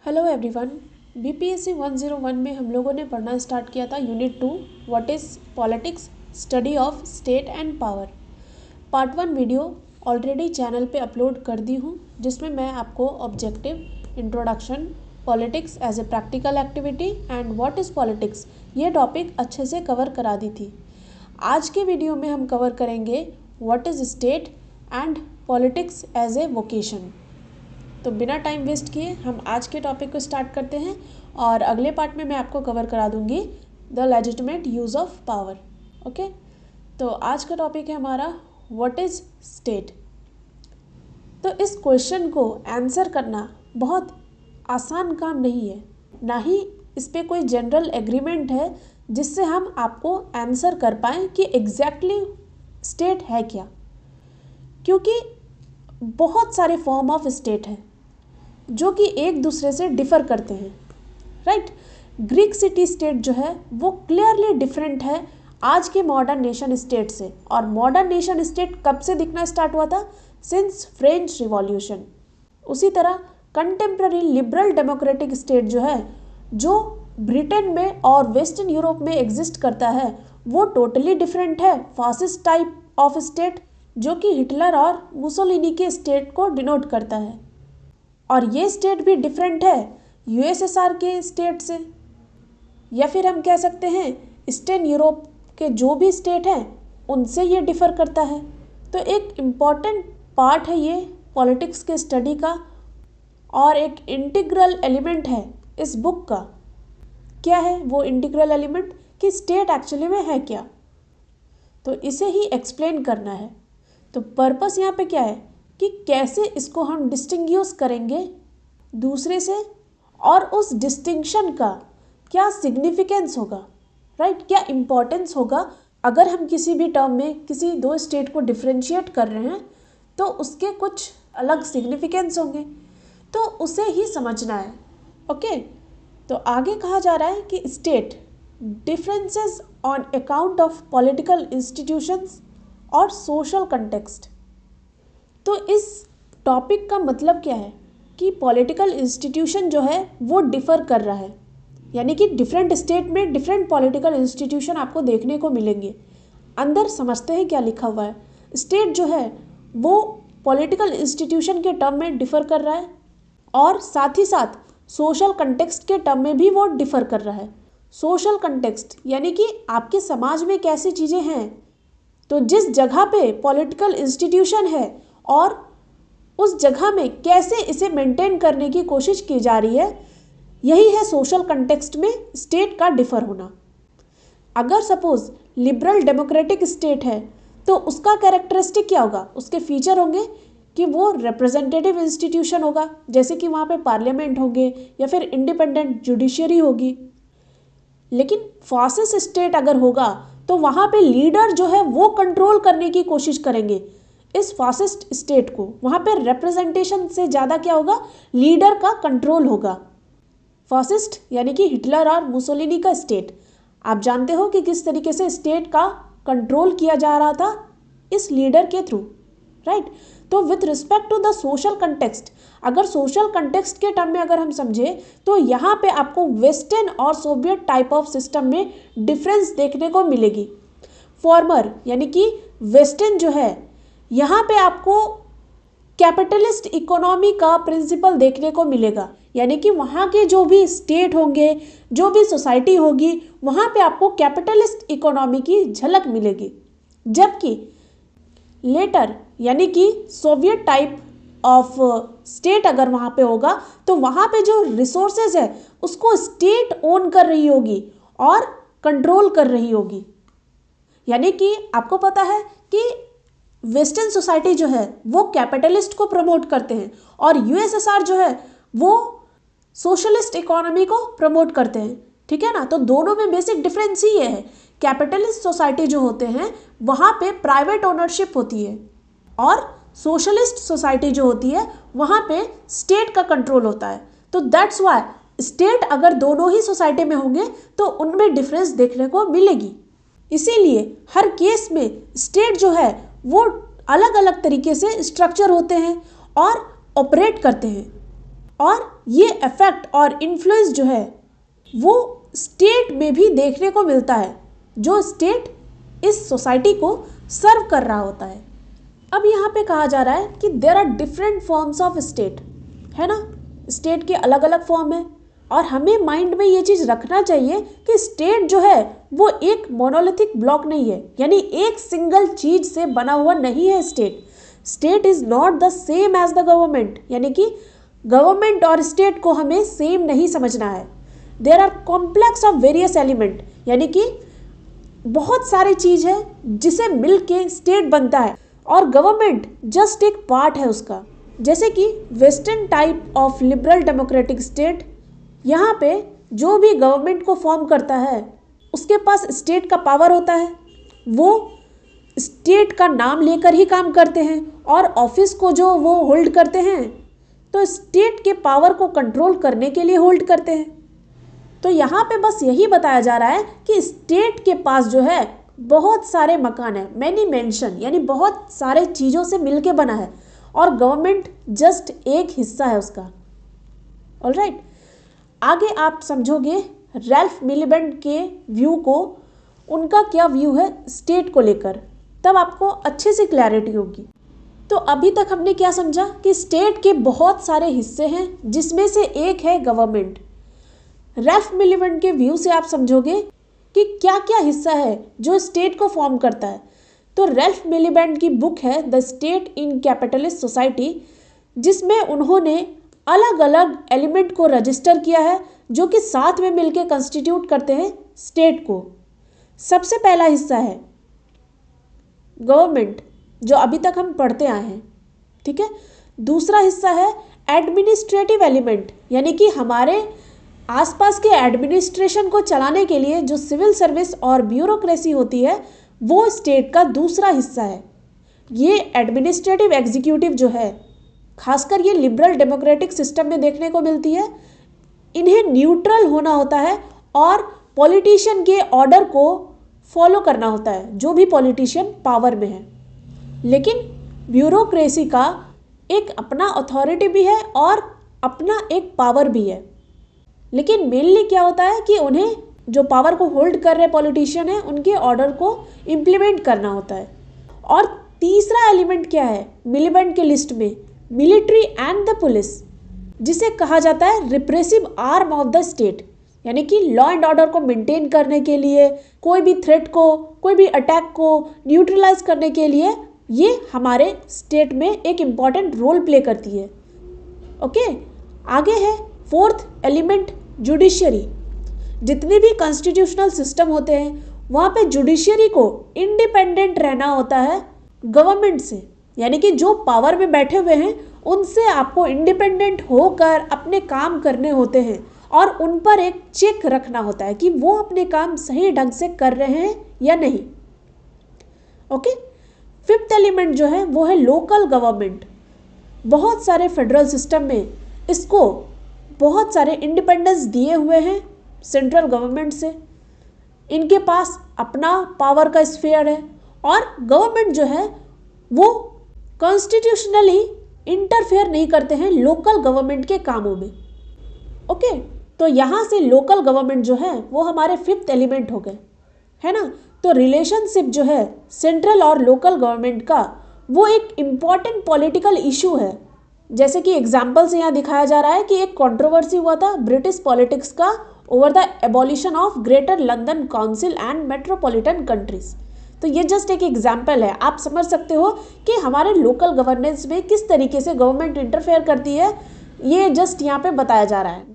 Hello everyone. BPSC 101 में हम लोगों ने पढ़ना स्टार्ट किया था unit 2 what is politics study of state and power. Part 1 video already channel पे अपलोड कर दी हूँ, जिसमें मैं आपको objective, introduction, politics as a practical activity and what is politics ये टॉपिक अच्छे से कवर करा दी थी। आज के वीडियो में हम कवर करेंगे what is state and politics as a vocation. तो बिना टाइम वेस्ट किए हम आज के टॉपिक को स्टार्ट करते हैं और अगले पार्ट में मैं आपको कवर करा दूंगी the legitimate use of power. Okay, तो आज का टॉपिक है हमारा व्हाट इज़ स्टेट। तो इस क्वेश्चन को आंसर करना बहुत आसान काम नहीं है, ना ही इस पर कोई जनरल एग्रीमेंट है जिससे हम आपको आंसर कर पाएँ कि एग्जैक्टली स्टेट है क्या, क्योंकि बहुत सारे फॉर्म ऑफ स्टेट हैं जो कि एक दूसरे से डिफ़र करते हैं। राइट, ग्रीक सिटी स्टेट जो है वो क्लियरली डिफरेंट है आज के मॉडर्न नेशन स्टेट से। और मॉडर्न नेशन स्टेट कब से दिखना स्टार्ट हुआ था? Since French revolution. उसी तरह कंटेम्प्ररी लिबरल डेमोक्रेटिक स्टेट जो है, जो ब्रिटेन में और वेस्टर्न यूरोप में एग्जिस्ट करता है, वो टोटली डिफरेंट है फासिस्ट टाइप ऑफ स्टेट, जो कि हिटलर और मुसोलिनी के स्टेट को डिनोट करता है। और ये स्टेट भी डिफरेंट है यूएसएसआर के स्टेट से, या फिर हम कह सकते हैं ईस्टर्न यूरोप के जो भी स्टेट हैं उनसे ये डिफ़र करता है। तो एक इम्पॉर्टेंट पार्ट है ये पॉलिटिक्स के स्टडी का, और एक इंटीग्रल एलिमेंट है इस बुक का। क्या है वो इंटीग्रल एलिमेंट? कि स्टेट एक्चुअली में है क्या, तो इसे ही एक्सप्लेन करना है। तो पर्पस यहाँ पे क्या है कि कैसे इसको हम डिस्टिंग्विश करेंगे दूसरे से, और उस डिस्टिंक्शन का क्या सिग्निफिकेंस होगा, राइट, क्या इम्पोर्टेंस होगा। अगर हम किसी भी टर्म में किसी दो स्टेट को डिफ्रेंशिएट कर रहे हैं तो उसके कुछ अलग सिग्निफिकेंस होंगे, तो उसे ही समझना है। ओके, तो आगे कहा जा रहा है कि state differences on account of political institutions और सोशल कंटेक्स्ट। तो इस टॉपिक का मतलब क्या है कि पॉलिटिकल इंस्टीट्यूशन जो है वो डिफ़र कर रहा है, यानी कि डिफरेंट स्टेट में डिफरेंट पॉलिटिकल इंस्टीट्यूशन आपको देखने को मिलेंगे। अंदर समझते हैं क्या लिखा हुआ है। स्टेट जो है वो पॉलिटिकल इंस्टीट्यूशन के टर्म में डिफ़र कर रहा है, और साथ ही साथ सोशल कंटेक्स्ट के टर्म में भी वो डिफ़र कर रहा है। सोशल कंटेक्स्ट यानी कि आपके समाज में कैसी चीज़ें हैं, तो जिस जगह पे पॉलिटिकल इंस्टीट्यूशन है और उस जगह में कैसे इसे मेंटेन करने की कोशिश की जा रही है, यही है सोशल कंटेक्स्ट में स्टेट का डिफ़र होना। अगर सपोज लिबरल डेमोक्रेटिक स्टेट है तो उसका कैरेक्टरिस्टिक क्या होगा? उसके फीचर होंगे कि वो रिप्रेजेंटेटिव इंस्टीट्यूशन होगा, जैसे कि वहाँ पे पार्लियामेंट होंगे या फिर इंडिपेंडेंट जुडिशरी होगी। लेकिन फासिस्ट स्टेट अगर होगा तो वहाँ पे लीडर जो है वो कंट्रोल करने की कोशिश करेंगे इस फासिस्ट स्टेट को। वहाँ पे रिप्रेजेंटेशन से ज़्यादा क्या होगा? लीडर का कंट्रोल होगा। फासिस्ट यानी कि हिटलर और मुसोलिनी का स्टेट, आप जानते हो कि किस तरीके से स्टेट का कंट्रोल किया जा रहा था इस लीडर के थ्रू, राइट। तो with respect to the social context, अगर सोशल कंटेक्स्ट के टर्म में अगर हम समझे तो यहाँ पे आपको वेस्टर्न और सोवियत टाइप ऑफ सिस्टम में डिफरेंस देखने को मिलेगी। फॉर्मर यानी कि वेस्टर्न जो है, यहाँ पे आपको कैपिटलिस्ट इकोनॉमी का प्रिंसिपल देखने को मिलेगा, यानी कि वहाँ के जो भी स्टेट होंगे, जो भी सोसाइटी होगी, वहाँ पे आपको कैपिटलिस्ट इकोनॉमी की झलक मिलेगी। जबकि लेटर यानी कि सोवियत टाइप ऑफ स्टेट अगर वहाँ पे होगा तो वहाँ पे जो रिसोर्सेज है उसको स्टेट ओन कर रही होगी और कंट्रोल कर रही होगी। यानी कि आपको पता है कि वेस्टर्न सोसाइटी जो है वो कैपिटलिस्ट को प्रमोट करते हैं, और यूएसएसआर जो है वो सोशलिस्ट इकोनॉमी को प्रमोट करते हैं, ठीक है ना। तो दोनों में बेसिक डिफरेंस ही ये है। कैपिटलिस्ट सोसाइटी जो होते हैं वहाँ पे प्राइवेट ओनरशिप होती है, और सोशलिस्ट सोसाइटी जो होती है वहाँ पे स्टेट का कंट्रोल होता है। तो दैट्स वाई स्टेट अगर दोनों ही सोसाइटी में होंगे तो उनमें डिफरेंस देखने को मिलेगी। इसीलिए हर केस में स्टेट जो है वो अलग अलग तरीके से स्ट्रक्चर होते हैं और ऑपरेट करते हैं। और ये इफेक्ट और इन्फ्लुएंस जो है वो स्टेट में भी देखने को मिलता है, जो स्टेट इस सोसाइटी को सर्व कर रहा होता है। अब यहाँ पे कहा जा रहा है कि there are different forms of state, है ना, स्टेट के अलग अलग फॉर्म है। और हमें माइंड में ये चीज़ रखना चाहिए कि स्टेट जो है वो एक मोनोलिथिक ब्लॉक नहीं है, यानी एक सिंगल चीज से बना हुआ नहीं है state. State is not the same as the government, यानी कि गवर्नमेंट और स्टेट को हमें सेम नहीं समझना है। There are complex of various element, यानी कि बहुत सारी चीज है जिसे मिल के स्टेट बनता है और गवर्नमेंट जस्ट एक पार्ट है उसका। जैसे कि western type of liberal democratic state, यहाँ पे जो भी गवर्नमेंट को फॉर्म करता है उसके पास स्टेट का पावर होता है, वो स्टेट का नाम लेकर ही काम करते हैं और ऑफिस को जो वो होल्ड करते हैं तो स्टेट के पावर को कंट्रोल करने के लिए होल्ड करते हैं। तो यहाँ पे बस यही बताया जा रहा है कि स्टेट के पास जो है बहुत सारे मकान है, मैनी मेंशन, यानी बहुत सारे चीज़ों से मिलके बना है और गवर्नमेंट जस्ट एक हिस्सा है उसका। ऑलराइट, आगे आप समझोगे रैल्फ मिलिबेंट के व्यू को, उनका क्या व्यू है स्टेट को लेकर, तब आपको अच्छे से क्लैरिटी होगी। तो अभी तक हमने क्या समझा कि स्टेट के बहुत सारे हिस्से हैं जिसमें से एक है गवर्नमेंट। रैल्फ मिलिबेंट के व्यू से आप समझोगे कि क्या क्या हिस्सा है जो स्टेट को फॉर्म करता है। तो रैल्फ मिलिबेंट की बुक है the state in capitalist society, जिसमें उन्होंने अलग अलग एलिमेंट को रजिस्टर किया है जो कि साथ में मिलकर कंस्टिट्यूट करते हैं स्टेट को। सबसे पहला हिस्सा है गवर्नमेंट, जो अभी तक हम पढ़ते आए हैं, ठीक है। दूसरा हिस्सा है एडमिनिस्ट्रेटिव एलिमेंट, यानी कि हमारे आसपास के एडमिनिस्ट्रेशन को चलाने के लिए जो सिविल सर्विस और ब्यूरोक्रेसी होती है वो स्टेट का दूसरा हिस्सा है। ये एडमिनिस्ट्रेटिव एग्जीक्यूटिव जो है खासकर ये लिबरल डेमोक्रेटिक सिस्टम में देखने को मिलती है। इन्हें न्यूट्रल होना होता है और पॉलिटिशियन के ऑर्डर को फॉलो करना होता है, जो भी पॉलिटिशियन पावर में है। लेकिन ब्यूरोक्रेसी का एक अपना अथॉरिटी भी है और अपना एक पावर भी है। लेकिन मेनली क्या होता है कि उन्हें जो पावर को होल्ड कर रहे पॉलिटिशियन है उनके ऑर्डर को इम्प्लीमेंट करना होता है। और तीसरा एलिमेंट क्या है मिलिबेंट के लिस्ट में, मिलिट्री एंड द पुलिस, जिसे कहा जाता है repressive arm of the state, यानी कि लॉ एंड ऑर्डर को मेंटेन करने के लिए, कोई भी थ्रेट को, कोई भी अटैक को न्यूट्रलाइज करने के लिए ये हमारे स्टेट में एक इम्पॉर्टेंट रोल प्ले करती है। ओके, आगे है फोर्थ एलिमेंट जुडिशियरी। जितने भी कॉन्स्टिट्यूशनल सिस्टम होते हैं वहाँ पे जुडिशियरी को इंडिपेंडेंट रहना होता है गवर्नमेंट से, यानी कि जो पावर में बैठे हुए हैं उनसे आपको इंडिपेंडेंट होकर अपने काम करने होते हैं और उन पर एक चेक रखना होता है कि वो अपने काम सही ढंग से कर रहे हैं या नहीं। ओके, फिफ्थ एलिमेंट जो है वो है लोकल गवर्नमेंट। बहुत सारे फेडरल सिस्टम में इसको बहुत सारे इंडिपेंडेंस दिए हुए हैं सेंट्रल गवर्नमेंट से। इनके पास अपना पावर का स्फीयर है और गवर्नमेंट जो है वो कॉन्स्टिट्यूशनली इंटरफेयर नहीं करते हैं लोकल गवर्नमेंट के कामों में। ओके, तो यहाँ से लोकल गवर्नमेंट जो है वो हमारे फिफ्थ एलिमेंट हो गए, है ना। तो रिलेशनशिप जो है सेंट्रल और लोकल गवर्नमेंट का वो एक इम्पॉर्टेंट पॉलिटिकल इशू है। जैसे कि एग्जाम्पल से यहाँ दिखाया जा रहा है कि एक कंट्रोवर्सी हुआ था ब्रिटिश पॉलिटिक्स का over the abolition of greater London council and metropolitan countries. तो ये जस्ट एक एग्जाम्पल है, आप समझ सकते हो कि हमारे लोकल गवर्नेंस में किस तरीके से गवर्नमेंट इंटरफेयर करती है, ये जस्ट यहाँ पे बताया जा रहा है।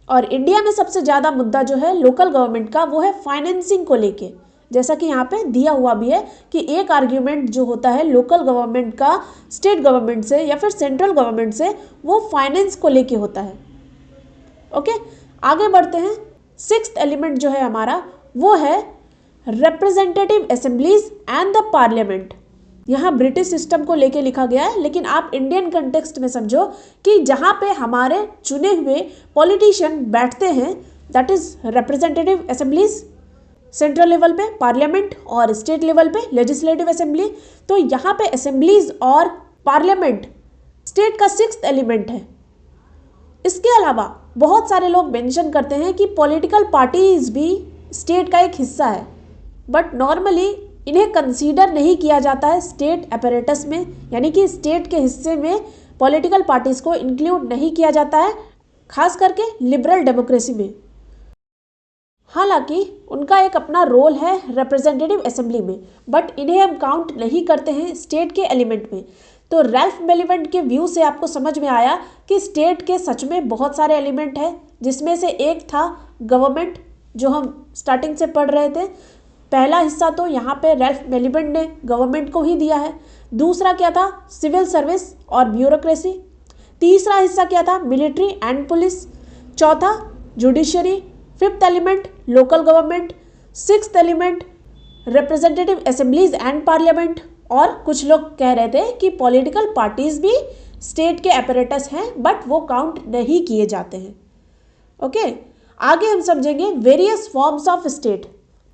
और इंडिया में सबसे ज़्यादा मुद्दा जो है लोकल गवर्नमेंट का वो है फाइनेंसिंग को लेके, जैसा कि यहाँ पे दिया हुआ भी है कि एक आर्ग्यूमेंट जो होता है लोकल गवर्नमेंट का स्टेट गवर्नमेंट से या फिर सेंट्रल गवर्नमेंट से वो फाइनेंस को लेके होता है। ओके, आगे बढ़ते हैं। सिक्स्थ एलिमेंट जो है हमारा वो है representative assemblies and the parliament. यहाँ ब्रिटिश सिस्टम को लेके लिखा गया है, लेकिन आप इंडियन कंटेक्स्ट में समझो कि जहाँ पे हमारे चुने हुए पॉलिटिशियन बैठते हैं that is representative assemblies central level पे, पार्लियामेंट और स्टेट लेवल पे लेजिस्लेटिव असेंबली। तो यहाँ पे असेंबलीज और पार्लियामेंट स्टेट का सिक्स्थ एलिमेंट है। इसके अलावा बहुत सारे लोग मेंशन करते हैं कि पॉलिटिकल पार्टीज भी स्टेट का एक हिस्सा है, बट नॉर्मली इन्हें कंसीडर नहीं किया जाता है स्टेट अपैरेटस में, यानी कि स्टेट के हिस्से में पॉलिटिकल पार्टीज को इंक्लूड नहीं किया जाता है, खास करके लिबरल डेमोक्रेसी में। हालांकि उनका एक अपना रोल है रिप्रेजेंटेटिव असेंबली में, बट इन्हें हम काउंट नहीं करते हैं स्टेट के एलिमेंट में। तो रैल्फ बेलिवेंट के व्यू से आपको समझ में आया कि स्टेट के सच में बहुत सारे एलिमेंट हैं, जिसमें से एक था गवर्नमेंट, जो हम स्टार्टिंग से पढ़ रहे थे। पहला हिस्सा तो यहाँ पे रैल्फ बेलिवेंट ने गवर्नमेंट को ही दिया है। दूसरा क्या था? सिविल सर्विस और ब्यूरोक्रेसी। तीसरा हिस्सा क्या था? Military and police. चौथा judiciary. Fifth element local government. Sixth element representative assemblies and parliament. और कुछ लोग कह रहे थे कि पॉलिटिकल पार्टीज भी स्टेट के अपैरेटस हैं, बट वो काउंट नहीं किए जाते हैं। ओके, आगे हम समझेंगे वेरियस फॉर्म्स ऑफ स्टेट।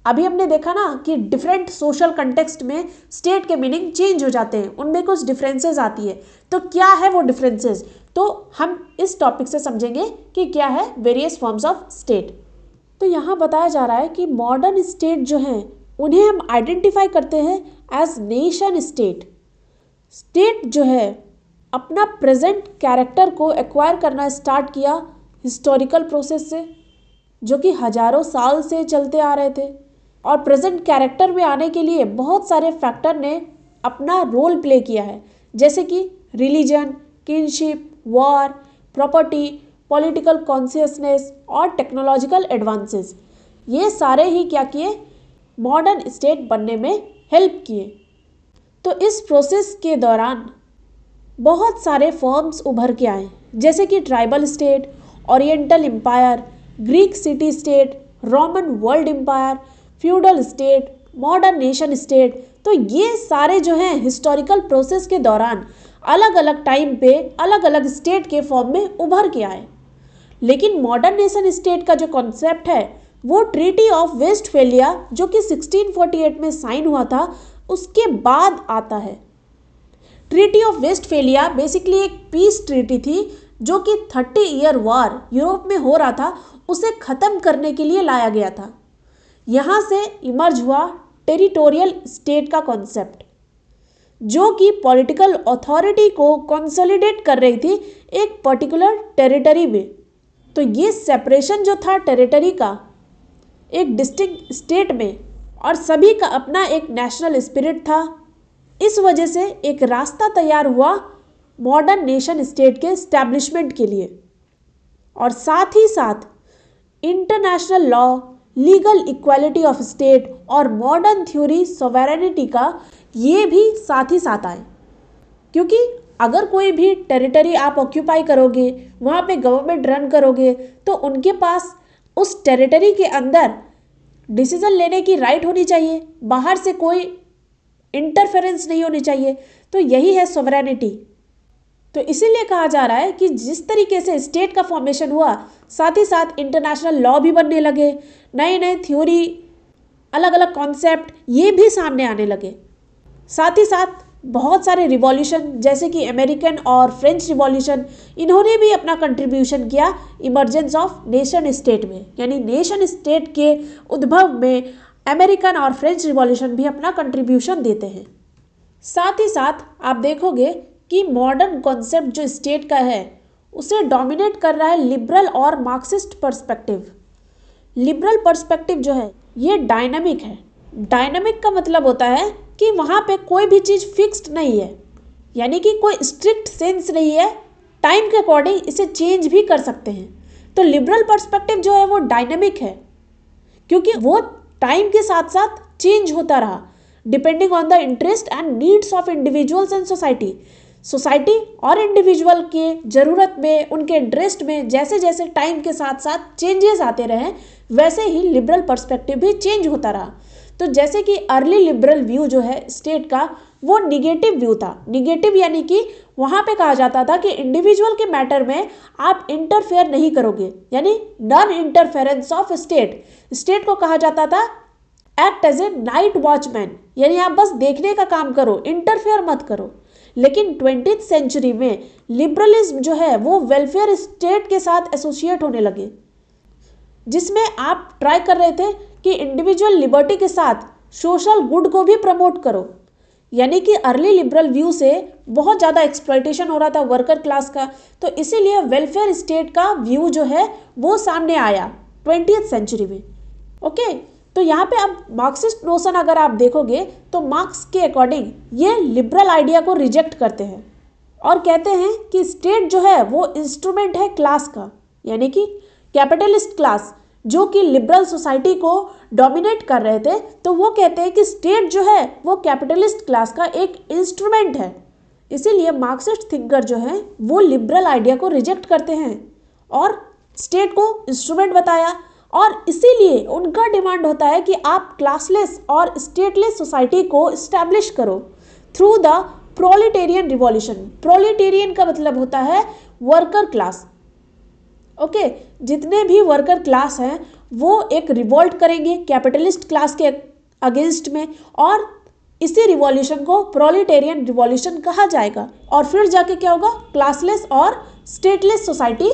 अभी हमने देखा ना कि डिफरेंट सोशल कंटेक्स्ट में स्टेट के मीनिंग चेंज हो जाते हैं, उनमें कुछ डिफरेंसेस आती है। तो क्या है वो डिफरेंसेस? तो हम इस टॉपिक से समझेंगे कि क्या है वेरियस फॉर्म्स ऑफ स्टेट। तो यहाँ बताया जा रहा है कि मॉडर्न स्टेट जो हैं उन्हें हम आइडेंटिफाई करते हैं एज नेशन स्टेट। स्टेट जो है अपना प्रेजेंट कैरेक्टर को एक्वायर करना स्टार्ट किया हिस्टोरिकल प्रोसेस से, जो कि हजारों साल से चलते आ रहे थे। और प्रेजेंट कैरेक्टर में आने के लिए बहुत सारे फैक्टर ने अपना रोल प्ले किया है, जैसे कि religion, kinship, war, property, political consciousness और टेक्नोलॉजिकल एडवांसेस। ये सारे ही क्या किए? मॉडर्न स्टेट बनने में हेल्प किए। तो इस प्रोसेस के दौरान बहुत सारे फॉर्म्स उभर के आए, जैसे कि tribal state, oriental empire, Greek city state, Roman world empire, feudal state, modern nation state. तो ये सारे जो हैं हिस्टोरिकल प्रोसेस के दौरान अलग अलग टाइम पे अलग अलग स्टेट के फॉर्म में उभर के आए। लेकिन मॉडर्न नेशन स्टेट का जो कॉन्सेप्ट है वो ट्रीटी ऑफ वेस्टफैलिया, जो कि 1648 में साइन हुआ था, उसके बाद आता है। ट्रीटी ऑफ वेस्टफैलिया बेसिकली एक पीस ट्रीटी थी, जो कि 30 ईयर वॉर यूरोप में हो रहा था उसे ख़त्म करने के लिए लाया गया था। यहाँ से इमर्ज हुआ टेरिटोरियल स्टेट का कॉन्सेप्ट, जो कि पॉलिटिकल अथॉरिटी को कंसोलिडेट कर रही थी एक पर्टिकुलर टेरिटरी में। तो ये सेपरेशन जो था टेरिटरी का एक डिस्ट्रिक्ट स्टेट में, और सभी का अपना एक नेशनल स्पिरिट था। इस वजह से एक रास्ता तैयार हुआ मॉडर्न नेशन स्टेट के एस्टैब्लिशमेंट के लिए। और साथ ही साथ international law, legal equality of state और मॉडर्न थ्योरी सॉवरेनिटी का ये भी साथ ही साथ आए। क्योंकि अगर कोई भी टेरिटरी आप ऑक्यूपाई करोगे, वहाँ पे गवर्नमेंट रन करोगे, तो उनके पास उस टेरिटरी के अंदर डिसीजन लेने की राइट होनी चाहिए, बाहर से कोई इंटरफेरेंस नहीं होनी चाहिए। तो यही है सॉवरेनिटी। तो इसीलिए कहा जा रहा है कि जिस तरीके से स्टेट का फॉर्मेशन हुआ, साथ ही साथ इंटरनेशनल लॉ भी बनने लगे, नए नए थ्योरी, अलग अलग कॉन्सेप्ट ये भी सामने आने लगे। साथ ही साथ बहुत सारे रिवॉल्यूशन, जैसे कि अमेरिकन और फ्रेंच रिवॉल्यूशन, इन्होंने भी अपना कंट्रीब्यूशन किया इमर्जेंस ऑफ नेशन स्टेट में। यानी नेशन स्टेट के उद्भव में अमेरिकन और फ्रेंच रिवॉल्यूशन भी अपना कंट्रीब्यूशन देते हैं। साथ ही साथ आप देखोगे कि मॉडर्न कॉन्सेप्ट जो स्टेट का है उसे डोमिनेट कर रहा है लिबरल और मार्क्सिस्ट पर्सपेक्टिव। लिबरल पर्सपेक्टिव जो है ये डायनामिक है। डायनामिक का मतलब होता है कि वहाँ पे कोई भी चीज़ फिक्स्ड नहीं है, यानी कि कोई स्ट्रिक्ट सेंस नहीं है, टाइम के अकॉर्डिंग इसे चेंज भी कर सकते हैं। तो लिबरल पर्सपेक्टिव जो है वो डायनामिक है, क्योंकि वो टाइम के साथ साथ चेंज होता रहा depending on the interest and needs of individuals and society. Society और इंडिविजुअल के ज़रूरत में, उनके इंटरेस्ट में जैसे जैसे टाइम के साथ साथ चेंजेस आते रहे, वैसे ही लिबरल पर्सपेक्टिव भी चेंज होता रहा। तो जैसे कि अर्ली लिबरल व्यू जो है स्टेट का वो निगेटिव व्यू था। निगेटिव यानी कि वहाँ पे कहा जाता था कि इंडिविजुअल के मैटर में आप इंटरफेयर नहीं करोगे, यानी non interference of state. State को कहा जाता था act as a night watchman, यानी आप बस देखने का काम करो, इंटरफेयर मत करो। लेकिन 20th सेंचुरी में लिबरलिज्म जो है वो वेलफेयर स्टेट के साथ एसोसिएट होने लगे, जिसमें आप ट्राई कर रहे थे कि इंडिविजुअल लिबर्टी के साथ सोशल गुड को भी प्रमोट करो। यानी कि अर्ली लिबरल व्यू से बहुत ज़्यादा एक्सप्लॉयटेशन हो रहा था वर्कर क्लास का, तो इसीलिए वेलफेयर स्टेट का व्यू जो है वो सामने आया 20th सेंचुरी में। ओके, तो यहाँ पे अब मार्क्सिस्ट नोशन अगर आप देखोगे तो मार्क्स के अकॉर्डिंग ये लिबरल आइडिया को रिजेक्ट करते हैं और कहते हैं कि स्टेट जो है वो इंस्ट्रूमेंट है क्लास का, यानी कि कैपिटलिस्ट क्लास जो कि लिबरल सोसाइटी को डोमिनेट कर रहे थे, तो वो कहते हैं कि स्टेट जो है वो कैपिटलिस्ट क्लास का एक इंस्ट्रूमेंट है। इसीलिए मार्क्सिस्ट थिंकर जो है वो लिबरल आइडिया को रिजेक्ट करते हैं और स्टेट को इंस्ट्रूमेंट बताया, और इसीलिए उनका डिमांड होता है कि आप क्लासलेस और स्टेटलेस सोसाइटी को इस्टेब्लिश करो through the proletarian revolution. Proletarian का मतलब होता है वर्कर क्लास। ओके, जितने भी वर्कर क्लास हैं वो एक रिवॉल्ट करेंगे कैपिटलिस्ट क्लास के अगेंस्ट में, और इसी रिवॉल्यूशन को प्रोलेटेरियन रिवॉल्यूशन कहा जाएगा, और फिर जाके क्या होगा, क्लासलेस और स्टेटलेस सोसाइटी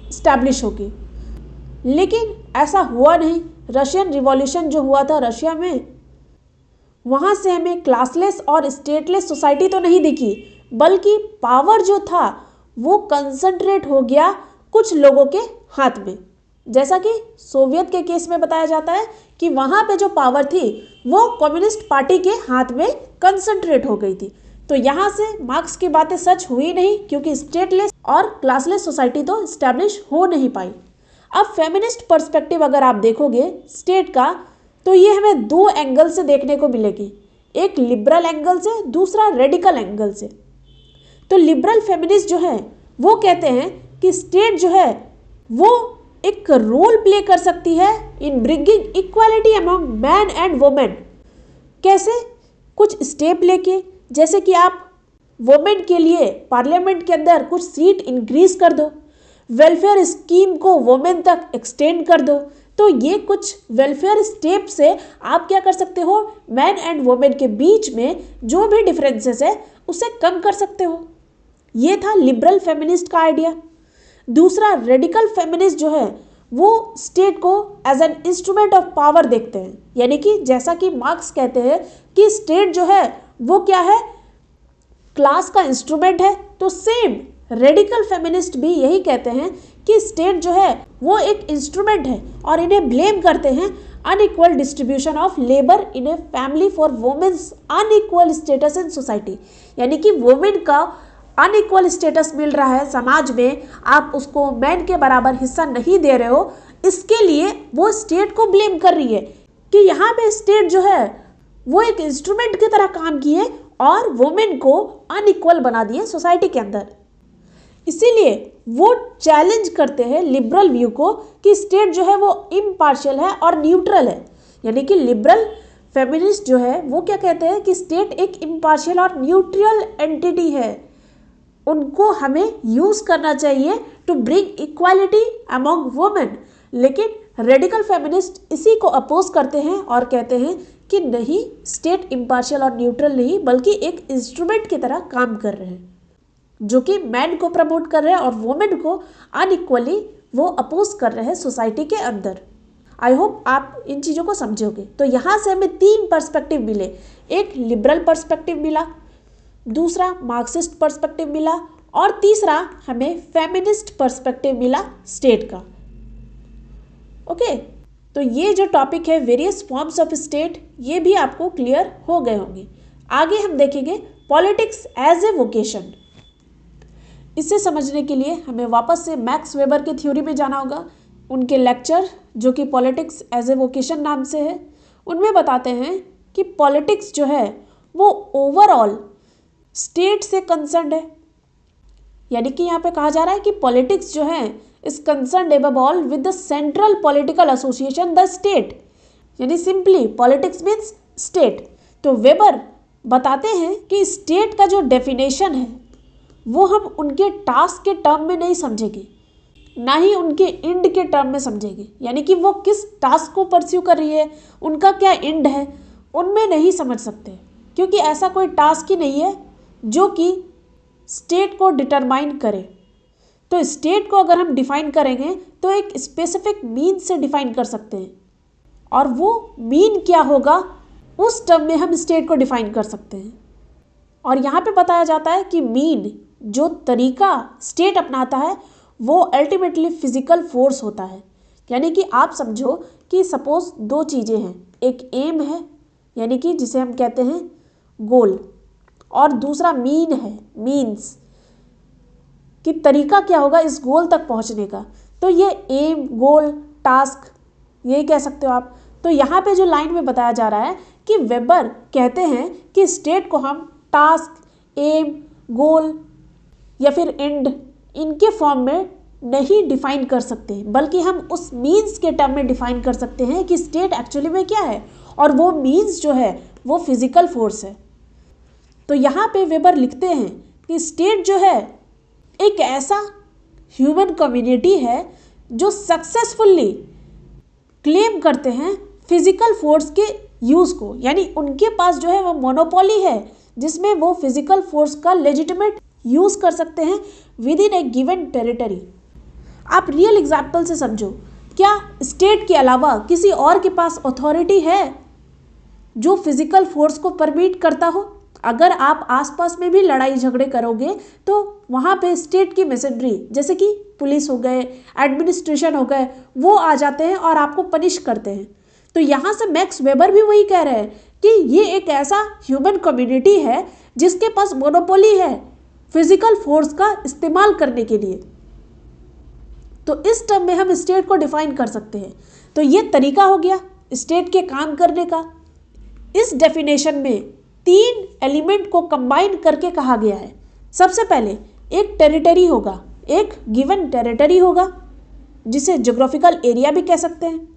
इस्टेब्लिश होगी। लेकिन ऐसा हुआ नहीं। रशियन रिवॉल्यूशन जो हुआ था रशिया में, वहाँ से हमें क्लासलेस और स्टेटलेस सोसाइटी तो नहीं दिखी, बल्कि पावर जो था वो कंसंट्रेट हो गया कुछ लोगों के हाथ में। जैसा कि सोवियत के केस में बताया जाता है कि वहाँ पे जो पावर थी वो कम्युनिस्ट पार्टी के हाथ में कंसंट्रेट हो गई थी। तो यहाँ से मार्क्स की बातें सच हुई नहीं, क्योंकि स्टेटलेस और क्लासलेस सोसाइटी तो इस्टेब्लिश हो नहीं पाई। अब फेमिनिस्ट पर्सपेक्टिव अगर आप देखोगे स्टेट का, तो ये हमें दो एंगल से देखने को मिलेगी, एक लिबरल एंगल से, दूसरा रेडिकल एंगल से। तो लिबरल फेमिनिस्ट जो है वो कहते हैं कि स्टेट जो है वो एक रोल प्ले कर सकती है in bringing equality among man and women. कैसे? कुछ स्टेप लेके, जैसे कि आप वुमेन के लिए पार्लियामेंट के अंदर कुछ सीट इंक्रीज कर दो, वेलफेयर स्कीम को वुमेन तक एक्सटेंड कर दो। तो ये कुछ वेलफेयर स्टेप से आप क्या कर सकते हो, मैन एंड वुमेन के बीच में जो भी डिफरेंसेस है उसे कम कर सकते हो। ये था लिबरल फेमिनिस्ट का आइडिया। दूसरा रेडिकल फेमिनिस्ट जो है वो स्टेट को as an instrument of power देखते हैं, यानी कि जैसा कि मार्क्स कहते हैं कि स्टेट जो है वो क्या है, क्लास का इंस्ट्रूमेंट है, तो सेम रेडिकल फेमिनिस्ट भी यही कहते हैं कि स्टेट जो है वो एक इंस्ट्रूमेंट है, और इन्हें ब्लेम करते हैं unequal distribution of labour in a family for women's unequal status in society. यानी कि वुमेन का अनइक्वल स्टेटस मिल रहा है समाज में, आप उसको मैन के बराबर हिस्सा नहीं दे रहे हो, इसके लिए वो स्टेट को ब्लेम कर रही है कि यहाँ पे स्टेट जो है वो एक इंस्ट्रूमेंट की तरह काम किए और वुमेन को अनइक्वल बना दिए सोसाइटी के अंदर। इसीलिए वो चैलेंज करते हैं लिबरल व्यू को कि स्टेट जो है वो इम्पार्शियल है और न्यूट्रल है। यानी कि लिबरल फेमिनिस्ट जो है वो क्या कहते हैं कि स्टेट एक इम्पार्शियल और न्यूट्रल एंटिटी है, उनको हमें यूज करना चाहिए to bring equality among women. लेकिन रेडिकल फेमिनिस्ट इसी को अपोज करते हैं और कहते हैं कि नहीं, स्टेट इम्पार्शियल और न्यूट्रल नहीं बल्कि एक इंस्ट्रूमेंट की तरह काम कर रहे हैं, जो कि मैन को प्रमोट कर रहे हैं और वुमेन को अनइक्वली वो अपोज कर रहे हैं सोसाइटी के अंदर। आई होप आप इन चीज़ों को समझोगे। तो यहाँ से हमें तीन पर्सपेक्टिव मिले, एक लिबरल पर्सपेक्टिव मिला, दूसरा मार्क्सिस्ट पर्सपेक्टिव मिला, और तीसरा हमें फेमिनिस्ट पर्सपेक्टिव मिला स्टेट का। ओके, तो ये जो टॉपिक है वेरियस फॉर्म्स ऑफ स्टेट, ये भी आपको क्लियर हो गए होंगे। आगे हम देखेंगे पॉलिटिक्स एज ए वोकेशन। इसे समझने के लिए हमें वापस से मैक्स वेबर के थ्योरी में जाना होगा। उनके लेक्चर जो कि पॉलिटिक्स एज ए वोकेशन नाम से है, उनमें बताते हैं कि पॉलिटिक्स जो है वो ओवरऑल स्टेट से कंसर्न्ड है। यानी कि यहाँ पे कहा जा रहा है कि पॉलिटिक्स जो है is concerned above all with the central political association the state. यानी सिंपली पॉलिटिक्स मीन्स स्टेट। तो वेबर बताते हैं कि स्टेट का जो डेफिनेशन है वो हम उनके टास्क के टर्म में नहीं समझेंगे, ना ही उनके एंड के टर्म में समझेंगे। यानी कि वो किस टास्क को परस्यू कर रही है, उनका क्या एंड है, उनमें नहीं समझ सकते, क्योंकि ऐसा कोई टास्क ही नहीं है जो कि स्टेट को डिटरमाइन करे। तो स्टेट को अगर हम डिफाइन करेंगे तो एक स्पेसिफिक मीन से डिफाइन कर सकते हैं, और वो मीन क्या होगा उस टर्म में हम स्टेट को डिफाइन कर सकते हैं। और यहाँ पे बताया जाता है कि मीन जो तरीका स्टेट अपनाता है वो अल्टीमेटली फिजिकल फोर्स होता है। यानी कि आप समझो कि सपोज दो चीज़ें हैं, एक एम है यानी कि जिसे हम कहते हैं गोल, और दूसरा मीन है, मीन्स कि तरीका क्या होगा इस गोल तक पहुंचने का। तो ये एम, गोल, टास्क, यही कह सकते हो आप। तो यहाँ पे जो लाइन में बताया जा रहा है कि वेबर कहते हैं कि स्टेट को हम टास्क, एम, गोल या फिर एंड इनके फॉर्म में नहीं डिफाइन कर सकते, बल्कि हम उस मीन्स के टर्म में डिफाइन कर सकते हैं कि स्टेट एक्चुअली में क्या है, और वो मीन्स जो है वो फिजिकल फोर्स है। तो यहाँ पे वेबर लिखते हैं कि स्टेट जो है एक ऐसा ह्यूमन कम्युनिटी है जो सक्सेसफुली क्लेम करते हैं फिजिकल फोर्स के यूज़ को, यानी उनके पास जो है वो मोनोपोली है जिसमें वो फिजिकल फोर्स का लेजिटिमेट यूज़ कर सकते हैं with in A given territory. आप रियल एग्जाम्पल से समझो, क्या स्टेट के अलावा किसी और के पास अथॉरिटी है जो फिजिकल फोर्स को परमिट करता हो? अगर आप आसपास में भी लड़ाई झगड़े करोगे तो वहाँ पे स्टेट की मशीनरी जैसे कि पुलिस हो गए, एडमिनिस्ट्रेशन हो गए, वो आ जाते हैं और आपको पनिश करते हैं। तो यहाँ से मैक्स वेबर भी वही कह रहे हैं कि ये एक ऐसा ह्यूमन कम्युनिटी है जिसके पास मोनोपोली है फिजिकल फोर्स का इस्तेमाल करने के लिए। तो इस टर्म में हम स्टेट को डिफाइन कर सकते हैं। तो ये तरीका हो गया स्टेट के काम करने का। इस डेफिनेशन में 3 एलिमेंट को कंबाइन करके कहा गया है। सबसे पहले एक टेरिटरी होगा, एक गिवन टेरिटरी होगा जिसे ज्योग्राफिकल एरिया भी कह सकते हैं,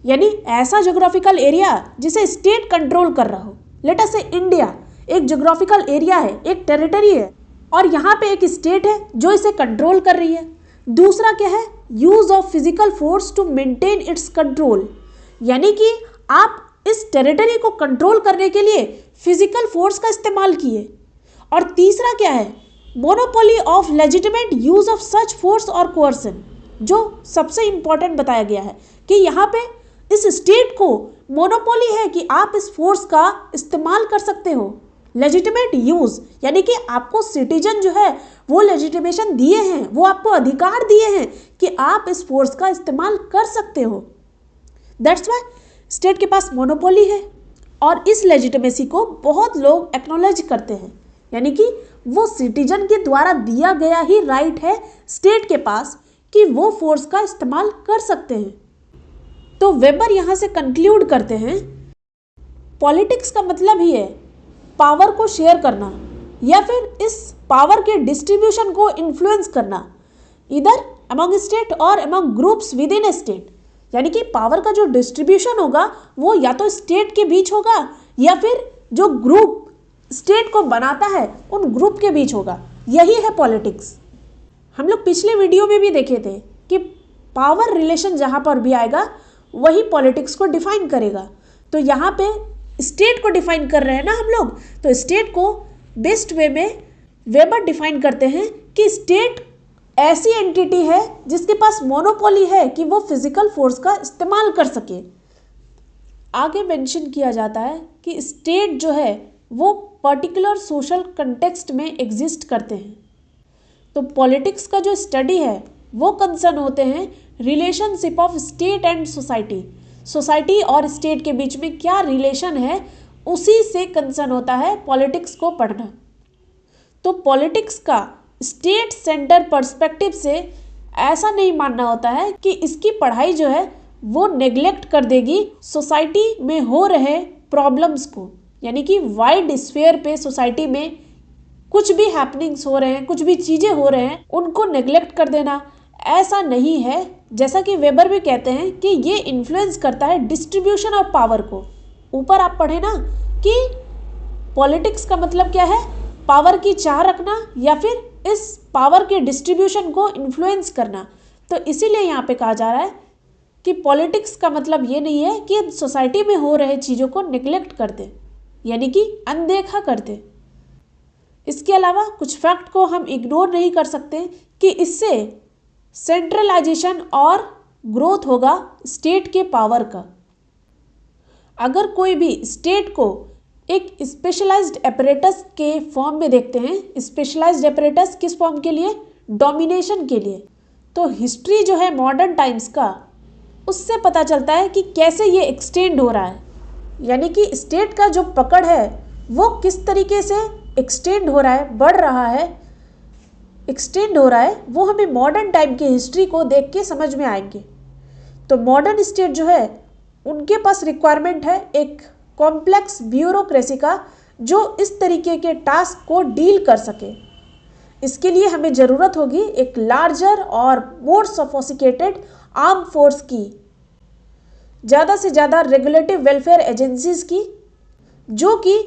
यानी ऐसा ज्योग्राफिकल एरिया जिसे स्टेट कंट्रोल कर रहा हो। लेट अस से इंडिया एक ज्योग्राफिकल एरिया है, एक टेरिटरी है, और यहाँ पे एक स्टेट है जो इसे कंट्रोल कर रही है। दूसरा क्या है? Use of physical force to maintain its control, यानी कि आप इस टेरिटरी को कंट्रोल करने के लिए फिजिकल फोर्स का इस्तेमाल किए। और तीसरा क्या है? Monopoly of legitimate use of such force और कोअर्सन, जो सबसे इंपॉर्टेंट बताया गया है कि यहाँ पे इस स्टेट को मोनोपोली है कि आप इस फोर्स का इस्तेमाल कर सकते हो। लेजिटिमेट यूज यानी कि आपको सिटीजन जो है वो लेजिटिमेशन दिए हैं, वो आपको अधिकार दिए हैं कि आप इस फोर्स का इस्तेमाल कर सकते हो। दैट्स वाई स्टेट के पास मोनोपोली है, और इस लेजिटिमेसी को बहुत लोग एक्नॉलेज करते हैं, यानी कि वो सिटीजन के द्वारा दिया गया ही राइट है स्टेट के पास कि वो फोर्स का इस्तेमाल कर सकते हैं। तो वेबर यहाँ से कंक्लूड करते हैं पॉलिटिक्स का मतलब ही है पावर को शेयर करना या फिर इस पावर के डिस्ट्रीब्यूशन को इन्फ्लुएंस करना, इधर अमंग स्टेट और among groups with in A state. यानी कि पावर का जो डिस्ट्रीब्यूशन होगा वो या तो स्टेट के बीच होगा या फिर जो ग्रुप स्टेट को बनाता है उन ग्रुप के बीच होगा। यही है पॉलिटिक्स। हम लोग पिछले वीडियो में भी देखे थे कि पावर रिलेशन जहाँ पर भी आएगा वही पॉलिटिक्स को डिफाइन करेगा। तो यहाँ पे स्टेट को डिफाइन कर रहे हैं ना हम लोग, तो स्टेट को बेस्ट वे में वेबर डिफाइन करते हैं कि स्टेट ऐसी एंटिटी है जिसके पास मोनोपोली है कि वो फिजिकल फोर्स का इस्तेमाल कर सके। आगे मेंशन किया जाता है कि स्टेट जो है वो पर्टिकुलर सोशल कंटेक्स्ट में एग्जिस्ट करते हैं। तो पॉलिटिक्स का जो स्टडी है वो कंसर्न होते हैं relationship of state and society. Society और स्टेट के बीच में क्या रिलेशन है उसी से कंसर्न होता है पॉलिटिक्स को पढ़ना। तो पॉलिटिक्स का स्टेट सेंटर पर्सपेक्टिव से ऐसा नहीं मानना होता है कि इसकी पढ़ाई जो है वो नेग्लेक्ट कर देगी सोसाइटी में हो रहे प्रॉब्लम्स को, यानी कि वाइड स्फेयर पे सोसाइटी में कुछ भी हैपनिंग्स हो रहे हैं, कुछ भी चीज़ें हो रहे हैं, उनको नेग्लेक्ट कर देना, ऐसा नहीं है। जैसा कि वेबर भी कहते हैं कि ये इन्फ्लुएंस करता है डिस्ट्रीब्यूशन ऑफ पावर को। ऊपर आप पढ़े ना कि पॉलिटिक्स का मतलब क्या है? पावर की चाह रखना या फिर इस पावर के डिस्ट्रीब्यूशन को इन्फ्लुएंस करना। तो इसीलिए यहाँ पे कहा जा रहा है कि पॉलिटिक्स का मतलब ये नहीं है कि सोसाइटी में हो रहे चीज़ों को निगलेक्ट कर दे, यानी कि अनदेखा कर दे। इसके अलावा कुछ फैक्ट को हम इग्नोर नहीं कर सकते कि इससे सेंट्रलाइजेशन और ग्रोथ होगा स्टेट के पावर का। अगर कोई भी स्टेट को एक स्पेशलाइज्ड एपरेटस के फॉर्म में देखते हैं, स्पेशलाइज्ड एपरेटस किस फॉर्म के लिए? डोमिनेशन के लिए। तो हिस्ट्री जो है मॉडर्न टाइम्स का, उससे पता चलता है कि कैसे ये एक्सटेंड हो रहा है, यानी कि स्टेट का जो पकड़ है वो किस तरीके से एक्सटेंड हो रहा है, बढ़ रहा है, एक्सटेंड हो रहा है, वो हमें मॉडर्न टाइम की हिस्ट्री को देख के समझ में आएंगे। तो मॉडर्न स्टेट जो है उनके पास रिक्वायरमेंट है एक कॉम्प्लेक्स ब्यूरोक्रेसी का, जो इस तरीके के टास्क को डील कर सके। इसके लिए हमें ज़रूरत होगी एक लार्जर और मोर सोफिस्टिकेटेड आर्म फोर्स की, ज़्यादा से ज़्यादा रेगुलेटिव वेलफेयर एजेंसीज की, जो कि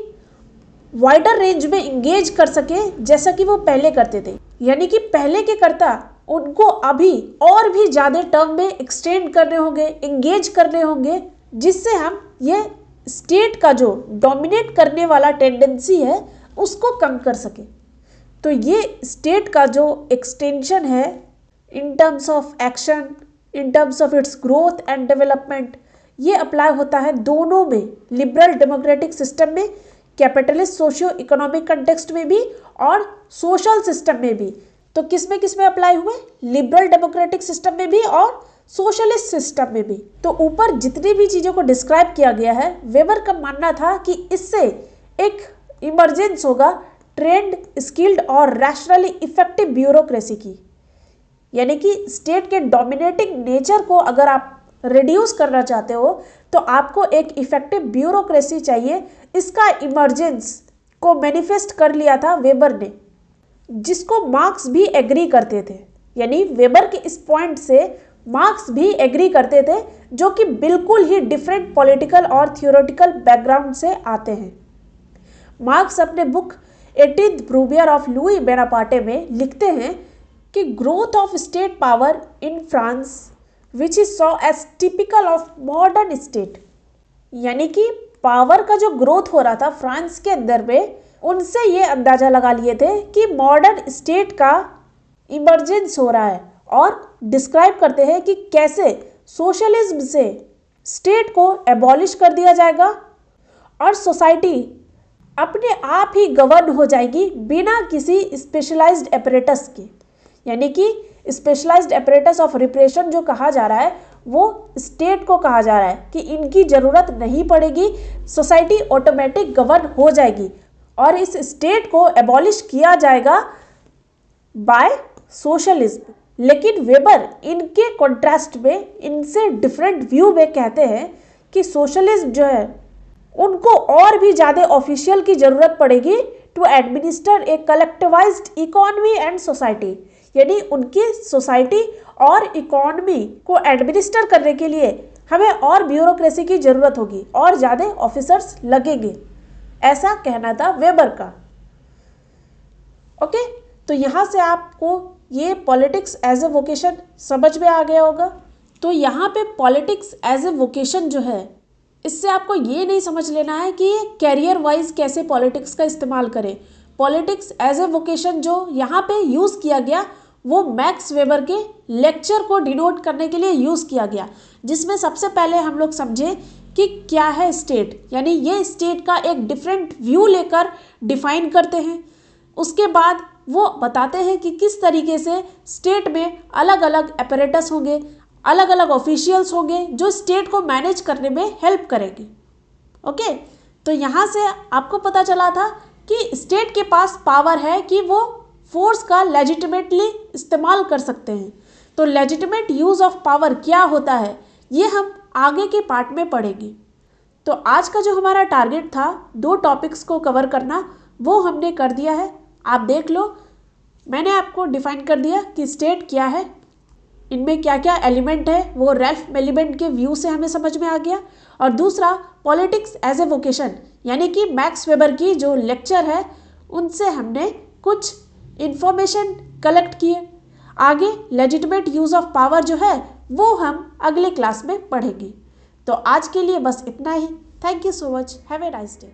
वाइडर रेंज में इंगेज कर सके जैसा कि वो पहले करते थे। यानी कि पहले के कर्ता उनको अभी और भी ज़्यादा टर्म में एक्सटेंड करने होंगे, इंगेज करने होंगे, जिससे हम ये स्टेट का जो डोमिनेट करने वाला टेंडेंसी है उसको कम कर सके। तो ये स्टेट का जो एक्सटेंशन है in terms of action, in terms of its growth and development, ये अप्लाई होता है दोनों में, लिबरल डेमोक्रेटिक सिस्टम में, कैपिटलिस्ट सोशियो इकोनॉमिक कंटेक्स्ट में भी और सोशल सिस्टम में भी। तो किस में अप्लाई हुए? लिबरल डेमोक्रेटिक सिस्टम में भी और सोशलिस्ट सिस्टम में भी। तो ऊपर जितनी भी चीज़ों को डिस्क्राइब किया गया है, वेबर का मानना था कि इससे एक इमरजेंस होगा ट्रेंड, स्किल्ड और रैशनली इफेक्टिव ब्यूरोक्रेसी की। यानी कि स्टेट के डोमिनेटिंग नेचर को अगर आप रिड्यूस करना चाहते हो तो आपको एक इफेक्टिव ब्यूरोक्रेसी चाहिए। इसका इमरजेंस को मैनिफेस्ट कर लिया था वेबर ने, जिसको मार्क्स भी एग्री करते थे। यानी वेबर के इस पॉइंट से मार्क्स भी एग्री करते थे, जो कि बिल्कुल ही डिफरेंट पॉलिटिकल और थियोरेटिकल बैकग्राउंड से आते हैं। मार्क्स अपने book 18th brumaire of Louis Bonaparte में लिखते हैं कि growth of state power in France which is saw as typical of modern state, यानी कि पावर का जो ग्रोथ हो रहा था फ्रांस के अंदर में, उनसे ये अंदाजा लगा लिए थे कि मॉडर्न स्टेट का इमरजेंस हो रहा है, और डिस्क्राइब करते हैं कि कैसे सोशलिज्म से स्टेट को एबॉलिश कर दिया जाएगा और सोसाइटी अपने आप ही गवर्न हो जाएगी बिना किसी स्पेशलाइज्ड एपरेटस के। यानी कि स्पेशलाइज्ड एपरेटस ऑफ रिप्रेशन जो कहा जा रहा है वो स्टेट को कहा जा रहा है कि इनकी ज़रूरत नहीं पड़ेगी, सोसाइटी ऑटोमेटिक गवर्न हो जाएगी और इस स्टेट को एबॉलिश किया जाएगा बाय सोशलिज्म। लेकिन वेबर इनके कॉन्ट्रास्ट में, इनसे डिफरेंट व्यू में कहते हैं कि सोशलिज्म जो है उनको और भी ज़्यादा ऑफिशियल की ज़रूरत पड़ेगी to administer a collectivised economy and society. यानी उनकी सोसाइटी और इकोनॉमी को एडमिनिस्टर करने के लिए हमें और ब्यूरोक्रेसी की ज़रूरत होगी और ज़्यादा ऑफिसर्स लगेंगे, ऐसा कहना था वेबर का। ओके, तो यहाँ से आपको ये पॉलिटिक्स एज ए वोकेशन समझ में आ गया होगा। तो यहाँ पे पॉलिटिक्स एज ए वोकेशन जो है, इससे आपको ये नहीं समझ लेना है कि कैरियर वाइज कैसे पॉलिटिक्स का इस्तेमाल करें। पॉलिटिक्स एज ए वोकेशन जो यहाँ पे यूज़ किया गया वो मैक्स वेबर के लेक्चर को डिनोट करने के लिए यूज़ किया गया, जिसमें सबसे पहले हम लोग समझे कि क्या है स्टेट, यानी ये स्टेट का एक डिफरेंट व्यू लेकर डिफाइन करते हैं। उसके बाद वो बताते हैं कि किस तरीके से स्टेट में अलग अलग एपरेटस होंगे, अलग अलग ऑफिशियल्स होंगे जो स्टेट को मैनेज करने में हेल्प करेंगे। ओके, तो यहाँ से आपको पता चला था कि स्टेट के पास पावर है कि वो फोर्स का लेजिटिमेटली इस्तेमाल कर सकते हैं। तो लेजिटिमेट यूज़ ऑफ पावर क्या होता है ये हम आगे के पार्ट में पढ़ेंगे। तो आज का जो हमारा टारगेट था 2 टॉपिक्स को कवर करना, वो हमने कर दिया है। आप देख लो, मैंने आपको डिफाइन कर दिया कि स्टेट क्या है, इनमें क्या क्या एलिमेंट है, वो रैल्फ मिलिबेंट के व्यू से हमें समझ में आ गया। और दूसरा पॉलिटिक्स एज ए वोकेशन, यानी कि मैक्स वेबर की जो लेक्चर है उनसे हमने कुछ इंफॉर्मेशन कलेक्ट किए। आगे लेजिटिमेट यूज़ ऑफ पावर जो है वो हम अगले क्लास में पढ़ेंगे। तो आज के लिए बस इतना ही। Thank you so much. Have a nice day.